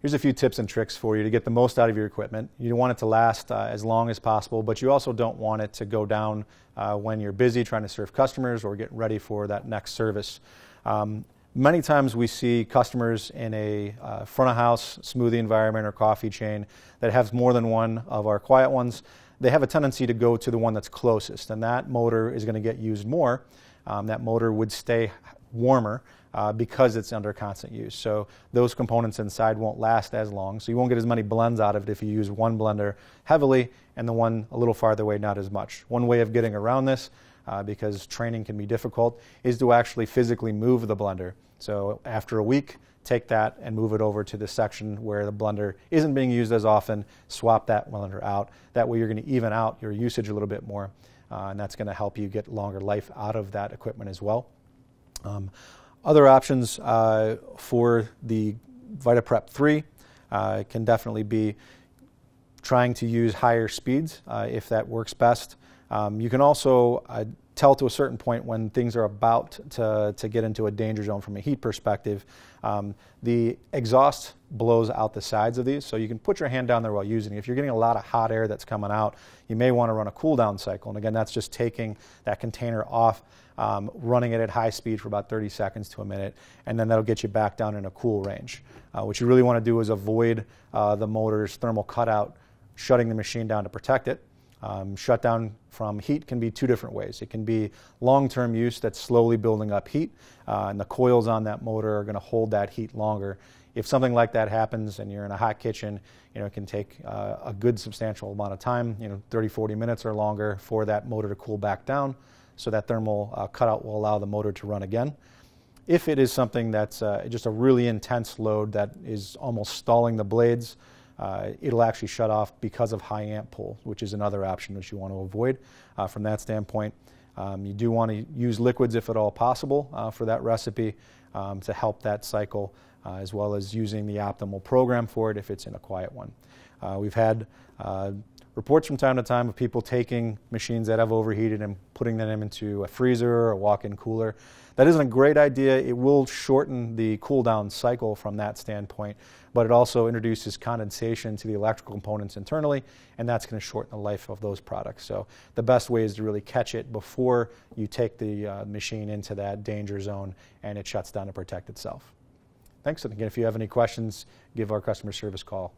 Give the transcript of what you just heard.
Here's a few tips and tricks for you to get the most out of your equipment. You want it to last as long as possible, but you also don't want it to go down when you're busy trying to serve customers or get ready for that next service. Many times we see customers in a front of house smoothie environment or coffee chain that has more than one of our quiet ones. They have a tendency to go to the one that's closest, and that motor is going to get used more. That motor would stay warmer because it's under constant use. So those components inside won't last as long. So you won't get as many blends out of it if you use one blender heavily and the one a little farther away not as much. One way of getting around this, because training can be difficult, is to actually physically move the blender. So after a week, take that and move it over to the section where the blender isn't being used as often, swap that blender out. That way you're going to even out your usage a little bit more, and that's going to help you get longer life out of that equipment as well. Other options for the VitaPrep 3 can definitely be trying to use higher speeds if that works best. You can also tell to a certain point when things are about to get into a danger zone from a heat perspective. The exhaust blows out the sides of these, so you can put your hand down there while using it. If you're getting a lot of hot air that's coming out, you may want to run a cool down cycle. And again, that's just taking that container off, running it at high speed for about 30 seconds to a minute, and then that'll get you back down in a cool range. What you really want to do is avoid the motor's thermal cutout, shutting the machine down to protect it. Shutdown from heat can be two different ways. It can be long-term use that's slowly building up heat, and the coils on that motor are going to hold that heat longer. If something like that happens and you're in a hot kitchen, it can take a good substantial amount of time, 30, 40 minutes or longer for that motor to cool back down, so that thermal cutout will allow the motor to run again. If it is something that's just a really intense load that is almost stalling the blades, it'll actually shut off because of high amp pull, which is another option which you want to avoid from that standpoint. You do want to use liquids if at all possible for that recipe to help that cycle, as well as using the optimal program for it if it's in a quiet one. We've had reports from time to time of people taking machines that have overheated and putting them into a freezer or a walk-in cooler. That isn't a great idea. It will shorten the cool down cycle from that standpoint, but it also introduces condensation to the electrical components internally, and that's going to shorten the life of those products. So the best way is to really catch it before you take the machine into that danger zone and it shuts down to protect itself. Thanks, and again, if you have any questions, give our customer service call.